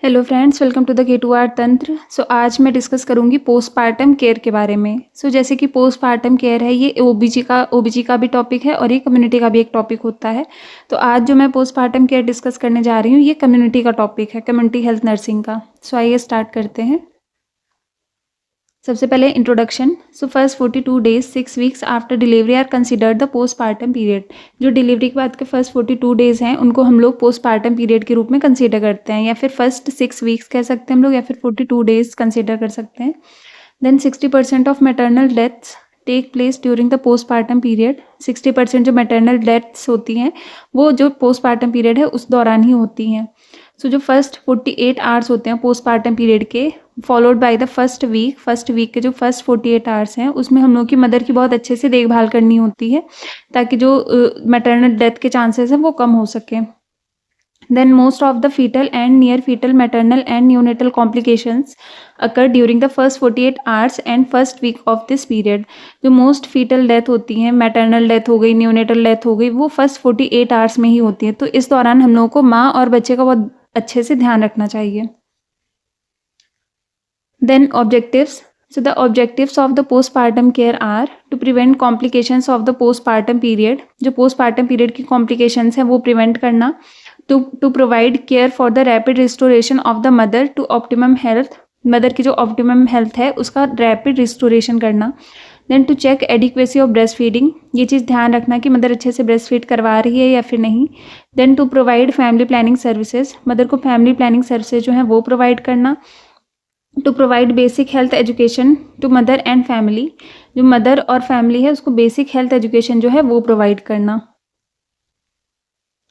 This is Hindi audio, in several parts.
Hello friends, welcome to the K2R Tantra. आज मैं डिस्कस करूंगी पोस्टपार्टम केयर के बारे में। जैसे कि पोस्टपार्टम केयर है, ये ओबीजी का भी टॉपिक है और ये कम्युनिटी का भी एक टॉपिक होता है। तो आज जो मैं पोस्टपार्टम केयर डिस्कस करने जा रही हूँ, ये कम्युनिटी का टॉपिक है, कम्युनिटी हेल्थ नर्सिंग का। आइए स्टार्ट करते हैं। सबसे पहले introduction. First 42 days 6 weeks after delivery are considered the postpartum period. जो डिलीवरी के बाद के फर्स्ट 42 डेज हैं, उनको हम लोग पोस्टपार्टम पीरियड के रूप में कंसीडर करते हैं, या फिर फर्स्ट 6 वीक्स कह सकते हैं हम लोग, या फिर 42 डेज कंसीडर कर सकते हैं। Then 60% of maternal deaths take place during the postpartum period. 60% जो मैटरनल डेथ्स होती हैं, वो जो पोस्टपार्टम पीरियड है उस दौरान ही होती हैं। जो फर्स्ट 48 आवर्स होते हैं पोस्टपार्टम पीरियड के, followed by the first week के जो फर्स्ट 48 आवर्स हैं, उसमें हम लोग की मदर की बहुत अच्छे से देखभाल करनी होती है, ताकि जो मैटरनल डेथ के चांसेस हैं वो कम हो सके। Then most of the fetal and near fetal maternal and neonatal complications occur during the first 48 hours and first week of this period. जो मोस्ट फीटल डेथ होती हैं, मैटरनल डेथ हो गई, न्यूनेटल डेथ हो गई, वो फर्स्ट 48 आवर्स में ही होती है। तो इस दौरान हम लोगों को माँ और बच्चे का बहुत अच्छे से ध्यान रखना चाहिए। Then objectives. The objectives of the postpartum care are to prevent complications of the postpartum period. जो postpartum period की complications हैं वो prevent करना. To provide care for the rapid restoration of the mother to optimum health. Mother की जो optimum health है उसका rapid restoration करना. Then to check adequacy of breastfeeding. ये चीज़ ध्यान रखना कि मदर अच्छे से ब्रेस्ट फीड करवा रही है या फिर नहीं। Then to provide family planning services. Mother को फैमिली प्लानिंग सर्विसेज जो है वो प्रोवाइड करना। To provide basic health education to mother and family. जो मदर और फैमिली है उसको बेसिक हेल्थ एजुकेशन जो है वो प्रोवाइड करना।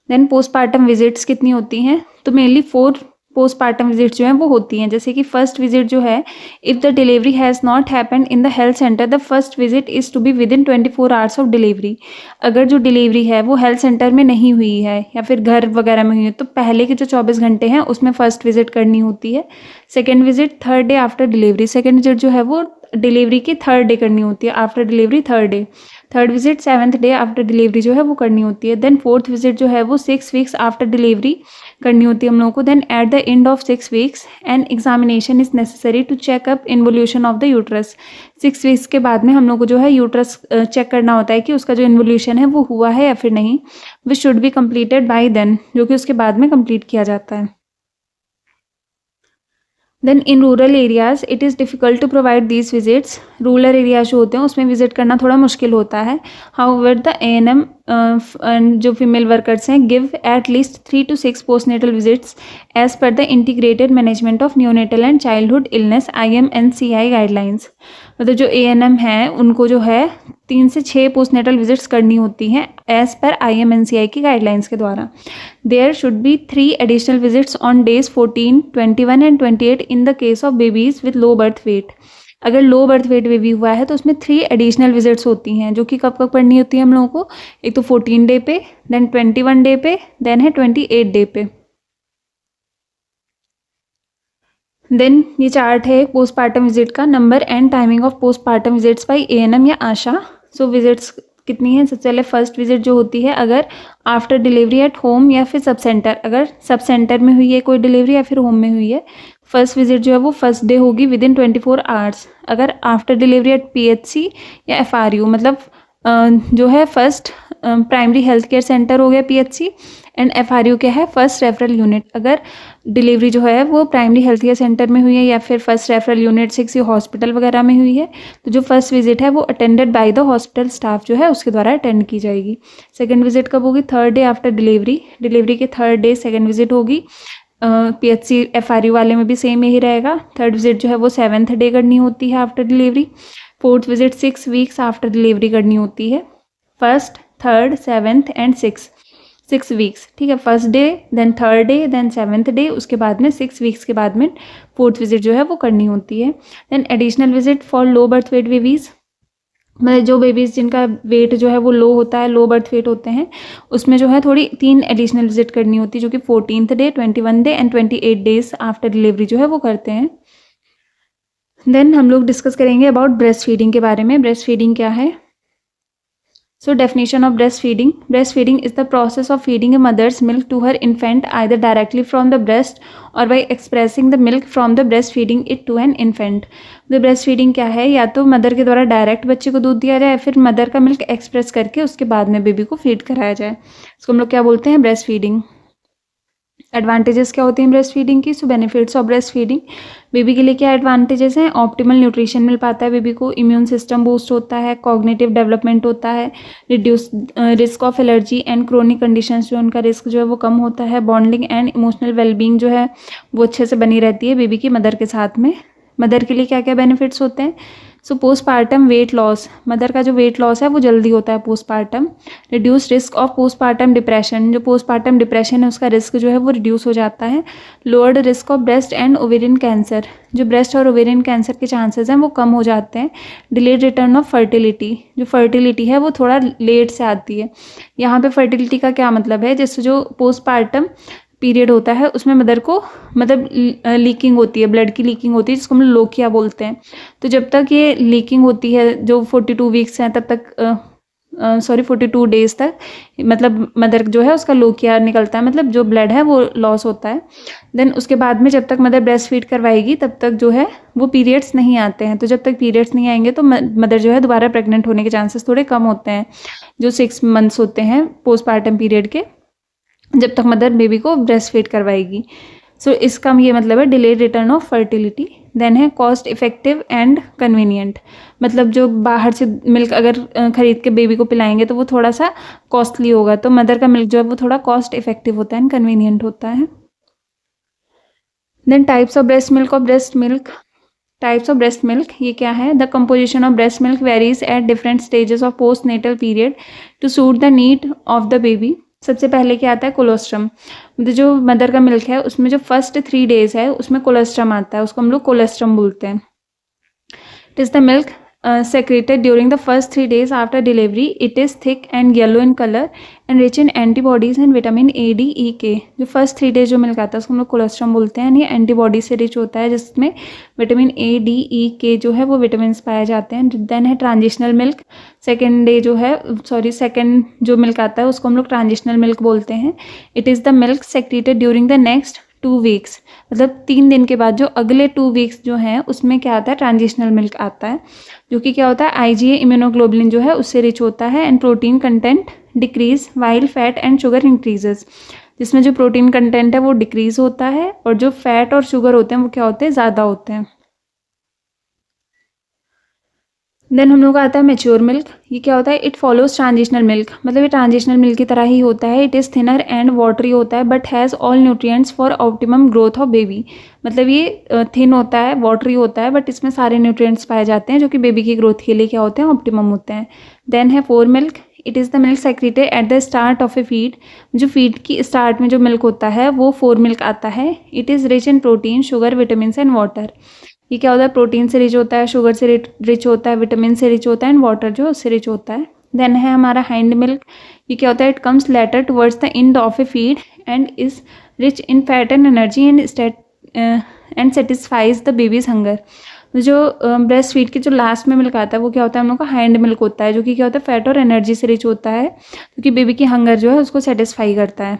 देन पोस्टपार्टम विजिट्स कितनी होती हैं? तो मेनली 4 पोस्टपार्टम विजिट्स जो हैं वो होती हैं। जैसे कि फर्स्ट विजिट जो है, if the delivery has not happened in the health centre, the first visit is to be within 24 hours of delivery. अगर जो डिलीवरी है वो हेल्थ सेंटर में नहीं हुई है या फिर घर वगैरह में हुई है, तो पहले के जो 24 घंटे हैं उसमें फर्स्ट विजिट करनी होती है। Second visit 3rd day after delivery. Second visit जो है वो डिलीवरी की 3rd डे करनी होती है, after delivery 3rd day. Third visit 7th day after delivery जो है वो करनी होती है। देन फोर्थ विजिट जो है वो 6 वीक्स आफ्टर डिलीवरी करनी होती है हम लोगों को। Then at the end of 6 weeks an examination is necessary to check up involution of the uterus. 6 weeks के बाद में हम लोग को जो है यूट्रस चेक करना होता है कि उसका जो इन्वोल्यूशन है वो हुआ है या फिर नहीं। Which should be completed by then, जो कि उसके बाद में कम्प्लीट किया जाता है। Then in rural areas it is difficult to provide these visits. Rural areas जो होते हैं उसमें विजिट करना थोड़ा मुश्किल होता है। हाउएवर द ANM जो फीमेल वर्कर्स हैं give at least 3 to 6 postnatal visits as per the integrated management of neonatal and childhood illness IMNCI guidelines. मतलब जो ANM हैं उनको जो है 3 से 6 पोस्टनेटल विजिट्स करनी होती हैं एज पर IMNCI की गाइडलाइंस के द्वारा। There should be 3 additional visits on days 14, 21 and 28 in the case of babies with low birth weight. अगर लो बर्थ वेट बेबी हुआ है तो उसमें 3 एडिशनल विजिट्स होती हैं, जो कि कब कब पढ़नी होती है हम लोगों को? एक तो 14 डे पे, देन 21 डे पे, देन है 28 डे पे। देन ये चार्ट है पोस्टपार्टम विजिट का, number and timing of postpartum visits by ANM या आशा। विजिट्स कितनी है? सबसे पहले फर्स्ट विजिट जो होती है अगर आफ्टर डिलीवरी एट होम या फिर सब सेंटर, अगर सब सेंटर में हुई है कोई डिलीवरी या फिर होम में हुई है, फर्स्ट विजिट जो है वो फर्स्ट डे होगी विद इन 24 आवर्स। अगर आफ्टर डिलीवरी एट PHC या FRU, मतलब जो है first primary health care centre हो गया PHC, एंड FRU क्या है? First referral unit. अगर डिलीवरी जो है वो प्राइमरी हेल्थ केयर सेंटर में हुई है या फिर फर्स्ट रेफरल यूनिट से किसी हॉस्पिटल वगैरह में हुई है, तो जो फर्स्ट विजिट है वो attended by the hospital staff जो है उसके द्वारा अटेंड की जाएगी। सेकेंड विजिट कब होगी? 3rd day after delivery. Delivery के 3rd डे सेकेंड विजिट होगी। PHC FRU वाले में भी सेम यही रहेगा। थर्ड विजिट जो है वो 7th डे करनी होती है after delivery. Fourth visit 6 weeks after delivery करनी होती है। First, third, 7th and 6 weeks, ठीक है। First day, then 3rd day, then 7th day, उसके बाद में 6 वीक्स के बाद में फोर्थ विजिट जो है वो करनी होती है। Then additional visit for low birth weight babies, मतलब जो बेबीज़ जिनका वेट जो है वो लो होता है, लो बर्थ वेट होते हैं, उसमें जो है थोड़ी 3 एडिशनल विजिट करनी होती है, जो कि 14th day, 21 day and 28 days after delivery जो है वो करते हैं। देन हम लोग डिस्कस करेंगे अबाउट ब्रेस्ट फीडिंग के बारे में। ब्रेस्ट फीडिंग क्या है? So definition of breastfeeding. Breastfeeding is the process of feeding a mother's milk to her infant either directly from the breast or by expressing the milk from the breast feeding it to an infant. तो breastfeeding क्या है, या तो मदर के द्वारा डायरेक्ट बच्चे को दूध दिया जाए, फिर मदर का मिल्क एक्सप्रेस करके उसके बाद में बेबी को फीड कराया जाए. इसको हम लोग क्या बोलते हैं, ब्रेस्ट फीडिंग. एडवांटेजेस क्या होती हैं ब्रेस्ट फीडिंग की. सो benefits of breast feeding. Baby के लिए क्या एडवांटेजेस हैं, ऑप्टिमल न्यूट्रिशन मिल पाता है बेबी को, इम्यून सिस्टम बूस्ट होता है, कॉग्निटिव डेवलपमेंट होता है, reduce risk of allergy and chronic conditions, जो उनका रिस्क जो है वो कम होता है, बॉन्डिंग एंड इमोशनल वेलबींग जो है वो अच्छे से बनी रहती है बेबी की मदर के साथ में. मदर के लिए क्या क्या बेनिफिट्स होते हैं. सो पोस्टपार्टम वेट लॉस. मदर का जो वेट लॉस है वो जल्दी होता है postpartum. Reduce risk of postpartum depression. जो पोस्टपार्टम डिप्रेशन है उसका रिस्क जो है वो रिड्यूस हो जाता है. Lowered risk of breast and ovarian cancer. जो ब्रेस्ट और ओवेरियन कैंसर के चांसेस हैं वो कम हो जाते हैं. Delayed return of fertility. जो फर्टिलिटी है वो थोड़ा लेट से आती है. यहाँ पे फर्टिलिटी का क्या मतलब है, जैसे जो पोस्टपार्टम पीरियड होता है उसमें मदर को मतलब लीकिंग होती है, ब्लड की लीकिंग होती है, जिसको हम लोकिया बोलते हैं. तो जब तक ये लीकिंग होती है जो 42 वीक्स हैं तब तक 42 डेज तक मतलब मदर जो है उसका लोकिया निकलता है, मतलब जो ब्लड है वो लॉस होता है. देन उसके बाद में जब तक मदर ब्रेस्ट फीड करवाएगी तब तक जो है वो पीरियड्स नहीं आते हैं. तो जब तक पीरियड्स नहीं आएंगे तो मदर जो है दोबारा प्रेग्नेंट होने के चांसेस थोड़े कम होते हैं, जो 6 मंथ्स होते हैं पोस्टपार्टम पीरियड के, जब तक मदर बेबी को ब्रेस्ट फीड करवाएगी. सो इसका ये मतलब है delayed return of fertility. Then है कॉस्ट इफेक्टिव एंड कन्वीनियंट. मतलब जो बाहर से मिल्क अगर खरीद के बेबी को पिलाएंगे तो वो थोड़ा सा कॉस्टली होगा, तो मदर का मिल्क जो है वो थोड़ा कॉस्ट इफेक्टिव होता है एंड कन्वीनियंट होता है. Then types of breast milk और breast milk. Types of breast milk ये क्या है. The composition of breast milk varies at different stages of postnatal period to suit the need of the baby. सबसे पहले क्या आता है, कोलोस्ट्रम. मतलब जो मदर का मिल्क है उसमें जो फर्स्ट 3 डेज है उसमें कोलोस्ट्रम आता है, उसको हम लोग कोलोस्ट्रम बोलते हैं. It is the milk secreted during the first 3 days after delivery. It is thick and yellow in color and rich in antibodies and vitamin A, D, E, K. जो फर्स्ट 3 डेज जो मिल्क आता है उसको हम लोग कोलेस्ट्रॉम बोलते हैं. ये एंटीबॉडी से रिच होता है जिसमें vitamin A, D, E, K जो है वो विटामिन पाए जाते हैं. देन है ट्रांजिशनल मिल्क. सेकेंड जो मिल्क आता है उसको हम लोग ट्रांजिशनल मिल्क बोलते हैं. It is the milk secreted during the next 2 weeks. मतलब 3 दिन के बाद जो अगले 2 वीक्स जो हैं उसमें क्या आता है, ट्रांजिशनल मिल्क आता है, जो कि क्या होता है IgA इम्यूनोग्लोबुलिन जो है उससे रिच होता है. And protein content decrease while fat and sugar increases. जिसमें जो प्रोटीन कंटेंट है वो डिक्रीज होता है और जो फैट और शुगर होते हैं वो क्या होते हैं, ज़्यादा होते हैं. देन हम लोग का आता है मेच्योर मिल्क. ये क्या होता है, इट फॉलोज ट्रांजिशनल मिल्क. मतलब ये ट्रांजिशनल मिल्क की तरह ही होता है. It is thinner and watery होता है but has all nutrients for optimum growth of baby. मतलब ये थिन होता है, वाटरी होता है, बट इसमें सारे न्यूट्रिएंट्स पाए जाते हैं जो कि बेबी की ग्रोथ के लिए क्या होते हैं, ऑप्टिमम होते हैं. देन है four milk. It is the milk secreted at the start of A feed. जो फीड की स्टार्ट में जो मिल्क होता है वो फोर मिल्क आता है. It is rich in protein, sugar, vitamin and water. ये क्या होता है, प्रोटीन से रिच होता है, शुगर से रिच होता है, विटामिन से रिच होता है एंड वाटर जो उससे रिच होता है. देन है हमारा हाइंड मिल्क. ये क्या होता है, it comes later towards the end of A feed and is rich in fat and energy and satisfies the babies hunger. जो ब्रेस्ट फीड के जो लास्ट में मिल्क आता है वो क्या होता है, हम लोग का हाइंड मिल्क होता है, जो कि क्या होता है, फैट और एनर्जी से रिच होता है, क्योंकि बेबी की हंगर जो है उसको सेटिस्फाई करता है.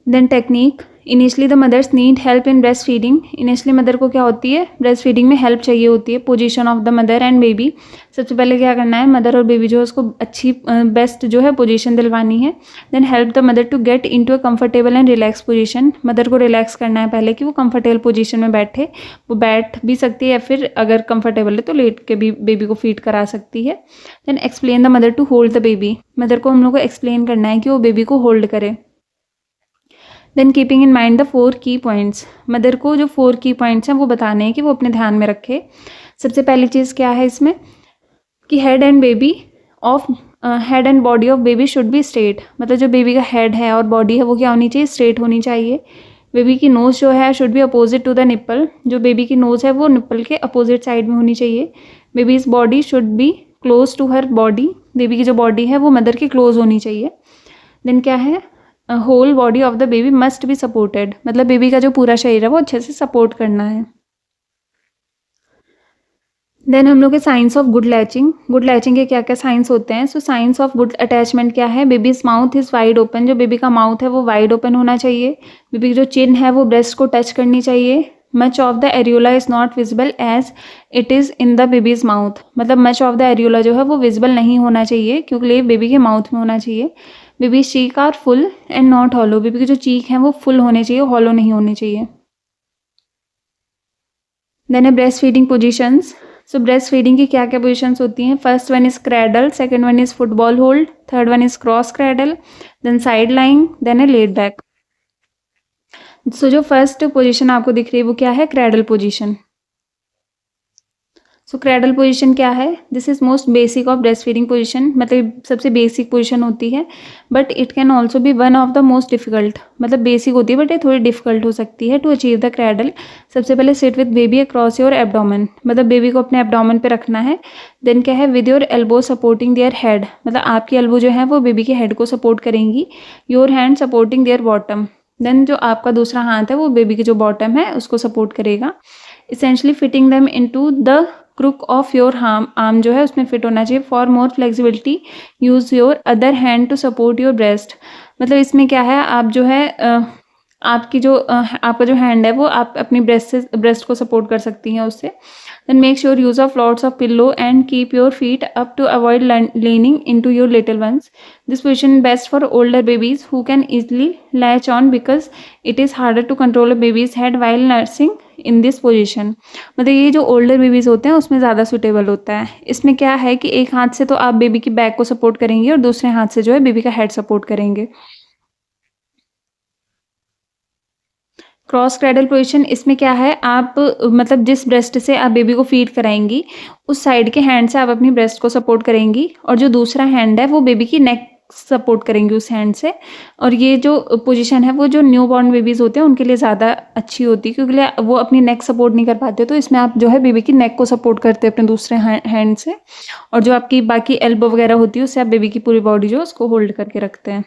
Then technique. Initially the mothers need help in breastfeeding. Initially mother को क्या होती है, ब्रेस्ट फीडिंग में हेल्प चाहिए होती है. Position of the mother and baby. सबसे पहले क्या करना है, मदर और बेबी जो है उसको अच्छी बेस्ट जो है पोजीशन दिलवानी है. Then help the mother to get into a comfortable and relax position. Mother को रिलैक्स करना है पहले कि वो कंफर्टेबल पोजीशन में बैठे. वो बैठ भी सकती है या फिर अगर कंफर्टेबल है तो लेट के भी बेबी को फीड करा सकती है. Then explain the mother to hold the baby. Mother को हम लोग को एक्सप्लेन करना है कि वो बेबी को होल्ड करे. Then keeping in mind the 4 key points. Mother को जो 4 की पॉइंट्स हैं वो बताने हैं कि वो अपने ध्यान में रखे. सबसे पहली चीज़ क्या है इसमें कि head and body of baby should be straight. मतलब जो बेबी का हेड है और बॉडी है वो क्या होनी चाहिए, स्ट्रेट होनी चाहिए. बेबी की नोज़ जो है should be opposite to the nipple. जो बेबी की नोज़ है वो निप्पल के अपोजिट साइड में होनी चाहिए. Baby's body should be close to her body. Baby की जो बॉडी है वो मदर के क्लोज होनी चाहिए. देन क्या है, whole body of the baby must be supported. मतलब बेबी का जो पूरा शरीर है वो अच्छे से सपोर्ट करना है. देन हम लोग के साइंस ऑफ गुड लैचिंग के क्या क्या साइंस होते हैं। So science of good attachment क्या है, babies mouth is wide open, जो बेबी का माउथ है वो वाइड ओपन होना चाहिए। बेबी की जो चिन है वो ब्रेस्ट को टच करनी चाहिए। Much of the areola is not visible as it is in the baby's mouth, मतलब मच ऑफ द एरियोला जो है वो विजिबल नहीं होना चाहिए क्योंकि बेबी के माउथ में होना चाहिए। Baby cheek are full and not hollow, baby की जो चीक है वो फुल होने चाहिए, हॉलो नहीं होने चाहिए। देन है breastfeeding positions. So breastfeeding की क्या क्या पोजिशंस होती हैं। First one is cradle, second one is football hold, third one is cross cradle, then side lying, then है लेट बैक। सो जो फर्स्ट पोजीशन आपको दिख रही है वो क्या है, क्रैडल पोजीशन। सो क्रैडल पोजीशन क्या है, this is most basic of breast feeding position, मतलब सबसे बेसिक पोजीशन होती है, but it can also be one of the most difficult, मतलब बेसिक होती है बट ये थोड़ी डिफिकल्ट हो सकती है टू अचीव द क्रैडल। सबसे पहले sit with baby across your abdomen, मतलब बेबी को अपने एब्डोमेन पे रखना है। देन क्या है, with your elbow supporting their head, मतलब आपकी एल्बो जो है वो बेबी के हेड को सपोर्ट करेंगी। Your hand supporting their bottom, then जो आपका दूसरा हाथ है वो बेबी की जो बॉटम है उसको सपोर्ट करेगा। Essentially fitting them into the crook of your arm जो है उसमें फिट होना चाहिए। For more flexibility use your other hand to support your breast, मतलब इसमें क्या है, आप जो है आपकी जो आपका जो हैंड है वो आप अपनी ब्रेस्ट को सपोर्ट कर सकती हैं उससे। Then make sure use of lots of pillow and keep your feet up to avoid leaning into your little ones. This position best for older babies who can easily latch on because it is harder to control a baby's head while nursing in this position. मतलब ये जो ओल्डर बेबीज़ होते हैं उसमें ज़्यादा सुटेबल होता है। इसमें क्या है कि एक हाथ से तो आप बेबी की बैक को सपोर्ट करेंगे और दूसरे हाथ से जो है बेबी का हेड सपोर्ट करेंगे। क्रॉस क्रैडल पोजीशन, इसमें क्या है, आप मतलब जिस ब्रेस्ट से आप बेबी को फीड कराएंगी उस साइड के हैंड से आप अपनी ब्रेस्ट को सपोर्ट करेंगी और जो दूसरा हैंड है वो बेबी की नेक सपोर्ट करेंगी उस हैंड से। और ये जो पोजीशन है वो जो न्यू बॉर्न बेबीज़ होते हैं उनके लिए ज़्यादा अच्छी होती है क्योंकि वो अपनी नेक सपोर्ट नहीं कर पाते, तो इसमें आप जो है बेबी की नेक को सपोर्ट करते हैं अपने दूसरे हैंड से, और जो आपकी बाकी एल्बो वगैरह होती है उससे आप बेबी की पूरी बॉडी जो उसको होल्ड करके रखते हैं।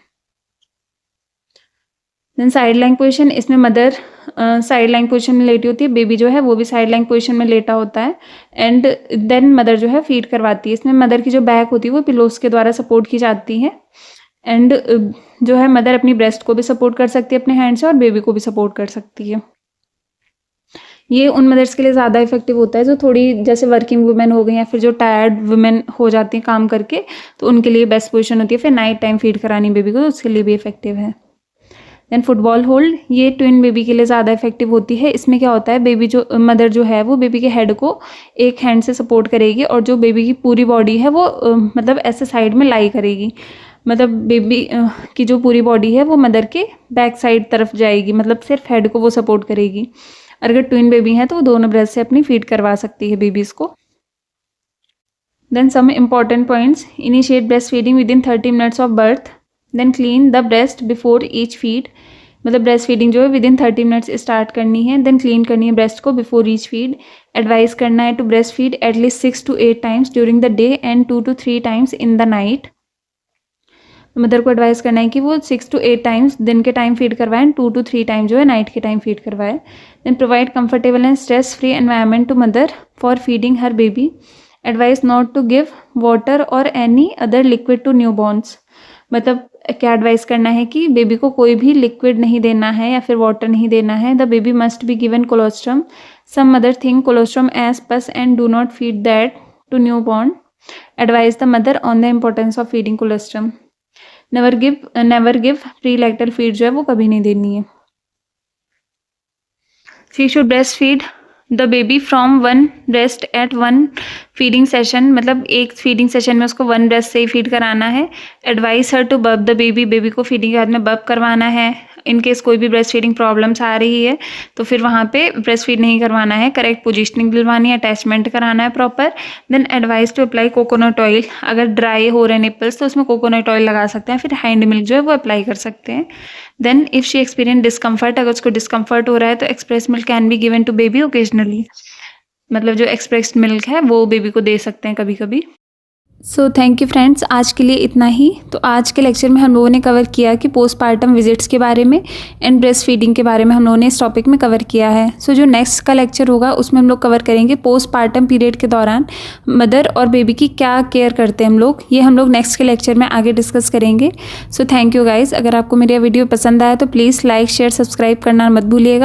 देन साइड लाइन पोजीशन, इसमें मदर साइड लाइन पोजीशन में लेटी होती है, बेबी जो है वो भी साइड लाइन पोजीशन में लेटा होता है एंड देन मदर जो है फीड करवाती है। इसमें मदर की जो बैक होती है वो पिलोस के द्वारा सपोर्ट की जाती है एंड जो है मदर अपनी ब्रेस्ट को भी सपोर्ट कर सकती है अपने हैंड से और बेबी को भी सपोर्ट कर सकती है। ये उन मदर्स के लिए ज़्यादा इफेक्टिव होता है जो थोड़ी जैसे वर्किंग वुमेन हो गई या फिर जो टायर्ड वुमेन हो जाती हैं काम करके, तो उनके लिए बेस्ट पोजीशन होती है। फिर नाइट टाइम फीड करानी बेबी को तो उसके लिए भी इफेक्टिव है। देन फुटबॉल होल्ड, ये ट्विन बेबी के लिए ज़्यादा इफेक्टिव होती है। इसमें क्या होता है, बेबी जो मदर जो है वो बेबी के हेड को एक हैंड से सपोर्ट करेगी और जो बेबी की पूरी बॉडी है वो मतलब ऐसे साइड में लाई करेगी, मतलब बेबी की जो पूरी बॉडी है वो मदर के बैक साइड तरफ जाएगी, मतलब सिर्फ हेड को वो सपोर्ट करेगी। अगर ट्विन बेबी है तो वो दोनों ब्रेस्ट से अपनी फीड करवा सकती है बेबीज़ को। Then some important points, initiate breastfeeding within 30 minutes of birth, then clean the breast before each feed, मतलब ब्रेस्ट फीडिंग जो है विद इन 30 मिनट्स स्टार्ट करनी है, देन क्लीन करनी है ब्रेस्ट को बिफोर ईच फीड। एडवाइस करना है to breastfeed at least 6 to 8 times during the day and 2 to 3 times in the night. Mother को एडवाइस करना है कि वो 6 to 8 टाइम्स दिन के टाइम फीड करवाएं, 2 to 3 टाइम जो है नाइट के टाइम फीड करवाएं। Then provide comfortable and stress free environment to mother for feeding her baby. Advice not to give water or any other liquid to newborns, मतलब क्या एडवाइस करना है कि बेबी को कोई भी लिक्विड नहीं देना है या फिर वाटर नहीं देना है। The baby must be given colostrum, some mother think colostrum as pus and do not feed that to newborn. Advise the mother on the importance of feeding colostrum. Never give prelacteal feed जो है वो कभी नहीं देनी है। She should breast feed the baby from one breast at one feeding session, मतलब एक फीडिंग सेशन में उसको वन ब्रेस्ट से ही फीड कराना है। एडवाइस हर टू बब द बेबी, बेबी को फीडिंग के बाद में बब करवाना है। इन केस कोई भी ब्रेस्ट फीडिंग प्रॉब्लम्स आ रही है तो फिर वहाँ पे ब्रेस्ट फीड नहीं करवाना है, करेक्ट पोजिशनिंग दिलवानी है, अटैचमेंट कराना है proper. Then advice to apply coconut oil, अगर ड्राई हो रहे निपल्स तो उसमें कोकोनट ऑयल लगा सकते हैं, फिर हैंड मिल्क जो है वो अप्लाई कर सकते हैं। Then if she experience discomfort, अगर उसको डिस्कम्फर्ट हो रहा है तो express milk can be given to baby occasionally, मतलब जो एक्सप्रेस्ड मिल्क है वो बेबी को दे सकते हैं कभी कभी। सो थैंक यू फ्रेंड्स, आज के लिए इतना ही। तो आज के लेक्चर में हम लोगों ने कवर किया कि पोस्टपार्टम विजिट्स के बारे में एंड ब्रेस्ट फीडिंग के बारे में हम लोगों ने इस टॉपिक में कवर किया है। सो जो नेक्स्ट का लेक्चर होगा उसमें हम लोग कवर करेंगे पोस्टपार्टम पीरियड के दौरान मदर और बेबी की क्या केयर करते हैं हम लोग, ये हम लोग नेक्स्ट के लेक्चर में आगे डिस्कस करेंगे। So thank you guys. अगर आपको मेरा वीडियो पसंद आया तो प्लीज़ लाइक शेयर सब्सक्राइब करना मत भूलिएगा।